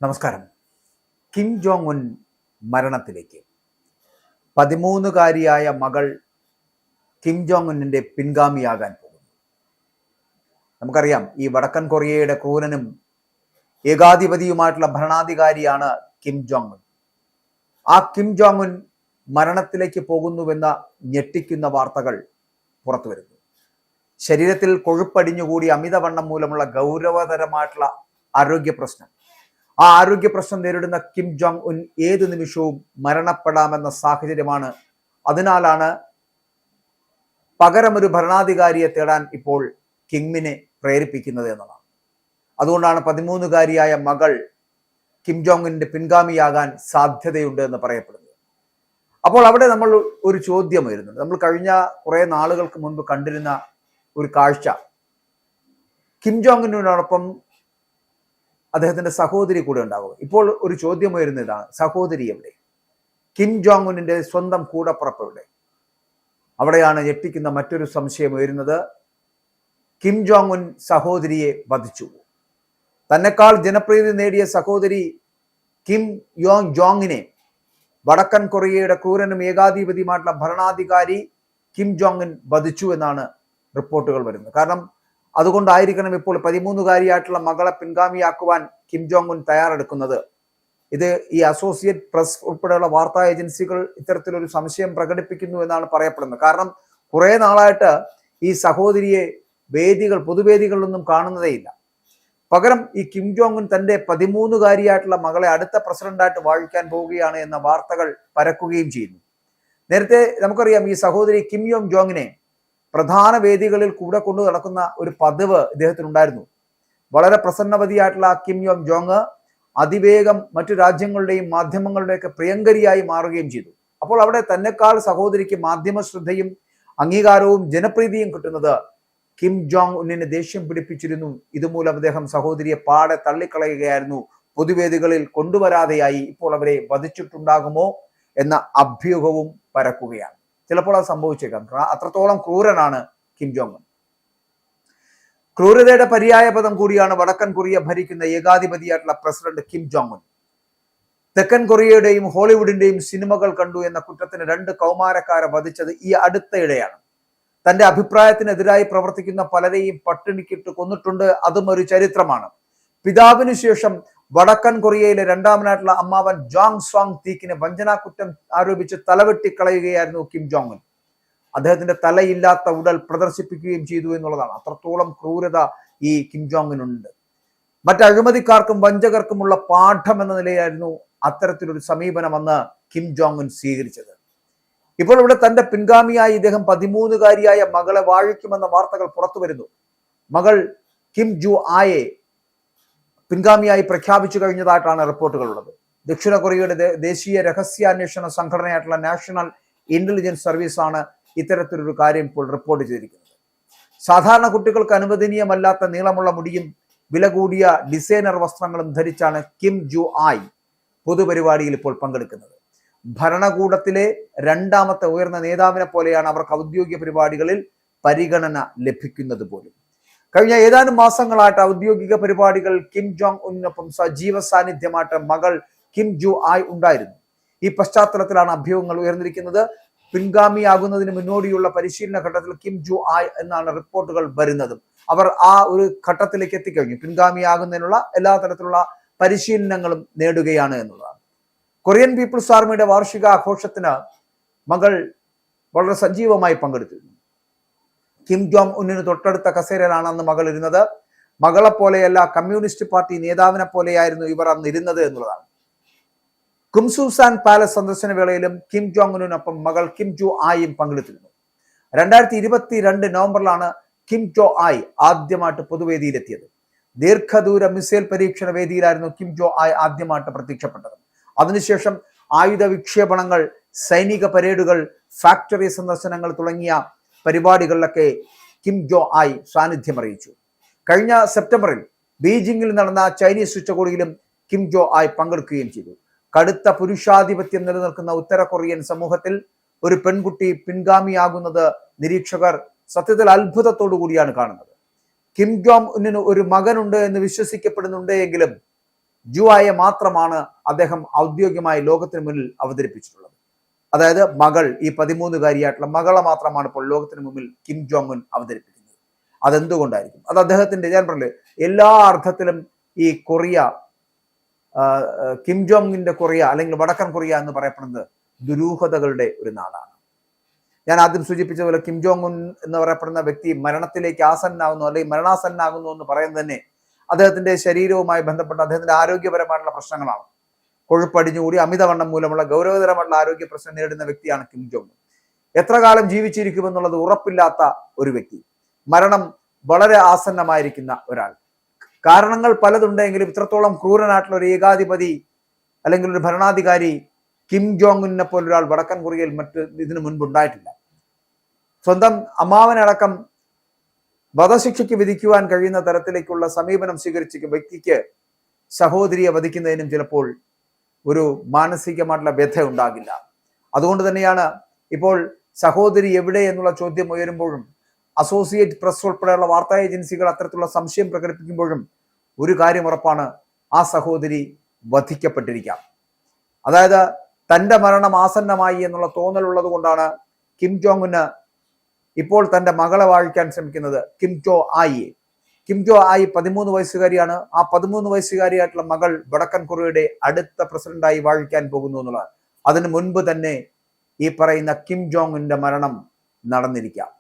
നമസ്കാരം. Kim Jong Un മരണത്തിലേക്ക് 13-കാരിയായ മകൾ കിം ജോങ് ഉന്നിന്റെ പിൻഗാമിയാകാൻ പോകുന്നു. നമുക്കറിയാം, ഈ വടക്കൻ കൊറിയയുടെ ക്രൂരനും ഏകാധിപതിയുമായിട്ടുള്ള ഭരണാധികാരിയാണ് കിം ജോങ് ഉൻ. ആ കിം ജോങ് ഉൻ മരണത്തിലേക്ക് പോകുന്നുവെന്ന ഞെട്ടിക്കുന്ന വാർത്തകൾ പുറത്തു വരുന്നു. ശരീരത്തിൽ കൊഴുപ്പടിഞ്ഞുകൂടി അമിതവണ്ണം മൂലമുള്ള ഗൗരവതരമായിട്ടുള്ള ആരോഗ്യ പ്രശ്നം. ആ ആരോഗ്യ പ്രശ്നം നേരിടുന്ന കിം ജോങ് ഉൻ ഏതു നിമിഷവും മരണപ്പെടാമെന്ന സാഹചര്യമാണ്. അതിനാലാണ് പകരം ഒരു ഭരണാധികാരിയെ തേടാൻ ഇപ്പോൾ കിമ്മിനെ പ്രേരിപ്പിക്കുന്നത് എന്നതാണ്. അതുകൊണ്ടാണ് 13-കാരിയായ മകൾ കിം ജോങ് ഉന്നിന്റെ പിൻഗാമിയാകാൻ സാധ്യതയുണ്ട് എന്ന് പറയപ്പെടുന്നത്. അപ്പോൾ അവിടെ നമ്മൾ ഒരു ചോദ്യം വരുന്നുണ്ട്. നമ്മൾ കഴിഞ്ഞ കുറെ നാളുകൾക്ക് മുൻപ് കണ്ടിരുന്ന ഒരു കാഴ്ച, കിം ജോങ് ഉന്നിനോടൊപ്പം അദ്ദേഹത്തിന്റെ സഹോദരി കൂടെ ഉണ്ടാകും. ഇപ്പോൾ ഒരു ചോദ്യം വരുന്ന ഇതാണ്: സഹോദരി എവിടെ? കിം ജോങ് ഉന്നിന്റെ സ്വന്തം കൂടപ്പുറപ്പ് എവിടെ? അവിടെയാണ് ഞെട്ടിക്കുന്ന മറ്റൊരു സംശയം ഉയരുന്നത്. കിം ജോങ് ഉൻ സഹോദരിയെ വധിച്ചു. തന്നെക്കാൾ ജനപ്രീതി നേടിയ സഹോദരി കിം യോങ് ജോങ്ങിനെ വടക്കൻ കൊറിയയുടെ ക്രൂരനും ഏകാധിപതിയുമായിട്ടുള്ള ഭരണാധികാരി കിം ജോങ് ഉൻ വധിച്ചു എന്നാണ് റിപ്പോർട്ടുകൾ വരുന്നത്. കാരണം അതുകൊണ്ടായിരിക്കണം ഇപ്പോൾ 13-കാരിയായിട്ടുള്ള മകളെ പിൻഗാമിയാക്കുവാൻ കിം ജോങ് ഉൻ തയ്യാറെടുക്കുന്നത്. ഇത് ഈ അസോസിയേറ്റ് പ്രസ് ഉൾപ്പെടെയുള്ള വാർത്താ ഏജൻസികൾ ഇത്തരത്തിലൊരു സംശയം പ്രകടിപ്പിക്കുന്നു എന്നാണ് പറയപ്പെടുന്നത്. കാരണം കുറെ നാളായിട്ട് ഈ സഹോദരിയെ പൊതുവേദികളിലൊന്നും കാണുന്നതേയില്ല. പകരം ഈ കിം ജോങ് ഉൻ തന്റെ 13-കാരിയായിട്ടുള്ള മകളെ അടുത്ത പ്രസിഡന്റായിട്ട് വാഴിക്കാൻ പോവുകയാണ് എന്ന വാർത്തകൾ പരക്കുകയും ചെയ്യുന്നു. നേരത്തെ നമുക്കറിയാം, ഈ സഹോദരി കിം യോങ് ജോങ്ങിനെ പ്രധാന വേദികളിൽ കൂടെ കൊണ്ടു നടക്കുന്ന ഒരു പതിവ് ഇദ്ദേഹത്തിനുണ്ടായിരുന്നു. വളരെ പ്രസന്നവതിയായിട്ടുള്ള കിം യോങ് ജോങ് അതിവേഗം മറ്റു രാജ്യങ്ങളുടെയും മാധ്യമങ്ങളുടെയൊക്കെ പ്രിയങ്കരിയായി മാറുകയും ചെയ്തു. അപ്പോൾ അവിടെ തന്നെക്കാൾ സഹോദരിക്ക് മാധ്യമ ശ്രദ്ധയും അംഗീകാരവും ജനപ്രീതിയും കിട്ടുന്നത് കിം ജോങ് ഉന്നിനെ ദേഷ്യം പിടിപ്പിച്ചിരുന്നു. ഇതുമൂലം അദ്ദേഹം സഹോദരിയെ പാടെ തള്ളിക്കളയുകയായിരുന്നു. പൊതുവേദികളിൽ കൊണ്ടുവരാതെയായി ഇപ്പോൾ അവരെ വധിച്ചിട്ടുണ്ടാകുമോ എന്ന അഭ്യൂഹവും പരക്കുകയാണ്. ചിലപ്പോൾ അത് സംഭവിച്ചേക്കാം. അത്രത്തോളം ക്രൂരനാണ് കിം ജോങ് ഉൻ. ക്രൂരതയുടെ പര്യായ പദം കൂടിയാണ് വടക്കൻ കൊറിയ ഭരിക്കുന്ന ഏകാധിപതിയായിട്ടുള്ള പ്രസിഡന്റ് കിം ജോങ് ഉൻ. തെക്കൻ കൊറിയയുടെയും ഹോളിവുഡിന്റെയും സിനിമകൾ കണ്ടു എന്ന കുറ്റത്തിന് 2 കൗമാരക്കാരെ വധിച്ചത് ഈ അടുത്തയിടെയാണ്. തന്റെ അഭിപ്രായത്തിനെതിരായി പ്രവർത്തിക്കുന്ന പലരെയും പട്ടിണിക്കിട്ട് കൊന്നിട്ടുണ്ട്. അതും ഒരു ചരിത്രമാണ്. പിതാവിനു ശേഷം വടക്കൻ കൊറിയയിലെ രണ്ടാമനായിട്ടുള്ള അമ്മാവൻ ജോങ് സ്വാങ് തീക്കിന് വഞ്ചനാ കുറ്റം ആരോപിച്ച് തലവെട്ടിക്കളയുകയായിരുന്നു കിം ജോങ് ഉൻ. അദ്ദേഹത്തിന്റെ തലയില്ലാത്ത ഉടൽ പ്രദർശിപ്പിക്കുകയും ചെയ്തു എന്നുള്ളതാണ്. അത്രത്തോളം ക്രൂരത ഈ കിം ജോങ് ഉനുണ്ട്. മറ്റ് അഴിമതിക്കാർക്കും വഞ്ചകർക്കുമുള്ള പാഠം എന്ന നിലയായിരുന്നു അത്തരത്തിലൊരു സമീപനമെന്ന് കിം ജോങ് ഉൻ സ്വീകരിച്ചത്. ഇപ്പോൾ ഇവിടെ തന്റെ പിൻഗാമിയായി ഇദ്ദേഹം 13-കാരിയായ മകളെ വാഴിക്കുമെന്ന വാർത്തകൾ പുറത്തു വരുന്നു. മകൾ കിം ജു ആയെ പിൻഗാമിയായി പ്രഖ്യാപിച്ചു കഴിഞ്ഞതായിട്ടാണ് റിപ്പോർട്ടുകൾ ഉള്ളത്. ദക്ഷിണ കൊറിയയുടെ ദേശീയ രഹസ്യാന്വേഷണ സംഘടനയായിട്ടുള്ള നാഷണൽ ഇന്റലിജൻസ് സർവീസ് ആണ് ഇത്തരത്തിലൊരു കാര്യം ഇപ്പോൾ റിപ്പോർട്ട് ചെയ്തിരിക്കുന്നത്. സാധാരണ കുട്ടികൾക്ക് അനുവദനീയമല്ലാത്ത നീളമുള്ള മുടിയും വില കൂടിയ ഡിസൈനർ വസ്ത്രങ്ങളും ധരിച്ചാണ് കിം ജു ആയ് പൊതുപരിപാടിയിൽ ഇപ്പോൾ പങ്കെടുക്കുന്നത്. ഭരണകൂടത്തിലെ 2ാമത്തെ ഉയർന്ന നേതാവിനെ പോലെയാണ് അവർക്ക് ഔദ്യോഗിക പരിപാടികളിൽ പരിഗണന ലഭിക്കുന്നത് പോലും. കഴിഞ്ഞ ഏതാനും മാസങ്ങളായിട്ട് ഔദ്യോഗിക പരിപാടികൾ കിം ജോങ് ഉന്നിനൊപ്പം സജീവ സാന്നിധ്യമായിട്ട് മകൾ കിം ജു ആയ് ഉണ്ടായിരുന്നു. ഈ പശ്ചാത്തലത്തിലാണ് അഭ്യൂഹങ്ങൾ ഉയർന്നിരിക്കുന്നത്. പിൻഗാമിയാകുന്നതിന് മുന്നോടിയുള്ള പരിശീലന ഘട്ടത്തിൽ കിം ജു ആയ് എന്നാണ് റിപ്പോർട്ടുകൾ വരുന്നതും. അവർ ആ ഒരു ഘട്ടത്തിലേക്ക് എത്തിക്കഴിഞ്ഞു. പിൻഗാമിയാകുന്നതിനുള്ള എല്ലാ തരത്തിലുള്ള പരിശീലനങ്ങളും നേടുകയാണ് എന്നുള്ളതാണ്. കൊറിയൻ പീപ്പിൾസ് ആർമിയുടെ വാർഷിക ആഘോഷത്തിന് മകൾ വളരെ സജീവമായി പങ്കെടുത്തിരുന്നു. കിം ജോങ് ഉന്നിന് തൊട്ടടുത്ത കസേരയിലാണ് അന്ന് മകൾ ഇരുന്നത്. മകളെ പോലെയല്ല, കമ്മ്യൂണിസ്റ്റ് പാർട്ടി നേതാവിനെ പോലെയായിരുന്നു ഇവർ അന്ന് ഇരുന്നത് എന്നുള്ളതാണ്. കുംസൂസാൻ പാലസ് സന്ദർശന വേളയിലും കിം ജോങ് ഉന്നിനൊപ്പം മകൾ കിം ജു ആയും പങ്കെടുത്തിരുന്നു. 2022 നവംബറിലാണ് കിം ജോ ആയ് ആദ്യമായിട്ട് പൊതുവേദിയിലെത്തിയത്. ദീർഘദൂര മിസൈൽ പരീക്ഷണ വേദിയിലായിരുന്നു കിം ജോ ആയ് ആദ്യമായിട്ട് പ്രത്യക്ഷപ്പെട്ടത്. അതിനുശേഷം ആയുധ വിക്ഷേപണങ്ങൾ, സൈനിക പരേഡുകൾ, ഫാക്ടറി സന്ദർശനങ്ങൾ തുടങ്ങിയ പരിപാടികളിലൊക്കെ കിം ജോ ആയ് സാന്നിധ്യം അറിയിച്ചു. കഴിഞ്ഞ സെപ്റ്റംബറിൽ ബീജിംഗിൽ നടന്ന ചൈനീസ് ഉച്ചകോടിയിലും കിം ജോ ആയ് പങ്കെടുക്കുകയും ചെയ്തു. കടുത്ത പുരുഷാധിപത്യം നിലനിൽക്കുന്ന ഉത്തര കൊറിയൻ സമൂഹത്തിൽ ഒരു പെൺകുട്ടി പിൻഗാമിയാകുന്നത് നിരീക്ഷകർ സത്യത്തിൽ അത്ഭുതത്തോടു കൂടിയാണ് കാണുന്നത്. കിം ജോങ് ഉന്നിന് ഒരു മകനുണ്ട് എന്ന് വിശ്വസിക്കപ്പെടുന്നുണ്ട് എങ്കിലും ജുവായെ മാത്രമാണ് അദ്ദേഹം ഔദ്യോഗികമായി ലോകത്തിന് മുന്നിൽ അവതരിപ്പിച്ചിട്ടുള്ളത്. അതായത് മകൾ, ഈ 13-കാരിയായിട്ടുള്ള മകളെ മാത്രമാണ് ഇപ്പോൾ ലോകത്തിന് മുമ്പിൽ കിം ജോങ് ഉൻ അവതരിപ്പിക്കുന്നത്. അതെന്തുകൊണ്ടായിരിക്കും? അത് അദ്ദേഹത്തിന്റെ, ഞാൻ പറഞ്ഞില്ലേ, എല്ലാ അർത്ഥത്തിലും ഈ കൊറിയ, കിം ജോങ്ങിന്റെ കൊറിയ അല്ലെങ്കിൽ വടക്കൻ കൊറിയ എന്ന് പറയപ്പെടുന്നത് ദുരൂഹതകളുടെ ഒരു നാടാണ്. ഞാൻ ആദ്യം സൂചിപ്പിച്ച പോലെ കിം ജോങ് ഉൻ എന്ന് പറയപ്പെടുന്ന വ്യക്തി മരണത്തിലേക്ക് ആസന്നാകുന്നു അല്ലെങ്കിൽ മരണാസന്നാകുന്നു എന്ന് പറയുന്നത് തന്നെ അദ്ദേഹത്തിന്റെ ശരീരവുമായി ബന്ധപ്പെട്ട അദ്ദേഹത്തിന്റെ ആരോഗ്യപരമായിട്ടുള്ള പ്രശ്നങ്ങളാണ്. കൊഴുപ്പടിഞ്ഞുകൂടി അമിതവണ്ണം മൂലമുള്ള ഗൗരവതരമായിട്ടുള്ള ആരോഗ്യ പ്രശ്നം നേരിടുന്ന വ്യക്തിയാണ് കിം ജോങ് ഉൻ. എത്ര കാലം ജീവിച്ചിരിക്കുമെന്നുള്ളത് ഉറപ്പില്ലാത്ത ഒരു വ്യക്തി, മരണം വളരെ ആസന്നമായിരിക്കുന്ന ഒരാൾ. കാരണങ്ങൾ പലതുണ്ടെങ്കിലും ഇത്രത്തോളം ക്രൂരനായിട്ടുള്ള ഒരു ഏകാധിപതി അല്ലെങ്കിൽ ഒരു ഭരണാധികാരി കിം ജോങ് ഉന്നെ പോലൊരാൾ വടക്കൻ കൊറിയയിൽ ഇതിനു മുൻപ് ഉണ്ടായിട്ടില്ല. സ്വന്തം അമ്മാവനടക്കം വധശിക്ഷയ്ക്ക് വിധിക്കുവാൻ കഴിയുന്ന തരത്തിലേക്കുള്ള സമീപനം സ്വീകരിച്ച വ്യക്തിക്ക് സഹോദരിയെ വധിക്കുന്നതിനും ചിലപ്പോൾ ഒരു മാനസികമായിട്ടുള്ള വ്യഥ ഉണ്ടാകില്ല. അതുകൊണ്ട് തന്നെയാണ് ഇപ്പോൾ സഹോദരി എവിടെ എന്നുള്ള ചോദ്യം ഉയരുമ്പോഴും അസോസിയേറ്റ് പ്രസ് ഉൾപ്പെടെയുള്ള വാർത്താ ഏജൻസികൾ അത്തരത്തിലുള്ള സംശയം പ്രകടിപ്പിക്കുമ്പോഴും ഒരു കാര്യം ഉറപ്പാണ്, ആ സഹോദരി വധിക്കപ്പെട്ടിരിക്കാം. അതായത് തന്റെ മരണം ആസന്നമായി എന്നുള്ള തോന്നലുള്ളത് കൊണ്ടാണ് കിം ജോങ് ഉന് ഇപ്പോൾ തന്റെ മകളെ വാഴിക്കാൻ ശ്രമിക്കുന്നത്, കിം ജോ ആയിയെ. കിം ജോ ആയി 13 വയസ്സുകാരിയാണ്. ആ 13 വയസ്സുകാരിയായിട്ടുള്ള മകൾ വടക്കൻ കൊറിയയുടെ അടുത്ത പ്രസിഡന്റായി വാഴിക്കാൻ പോകുന്നു എന്നുള്ളത്. അതിനു മുൻപ് തന്നെ ഈ പറയുന്ന കിം ജോങ് ഉന്റെ മരണം നടന്നിരിക്കാം.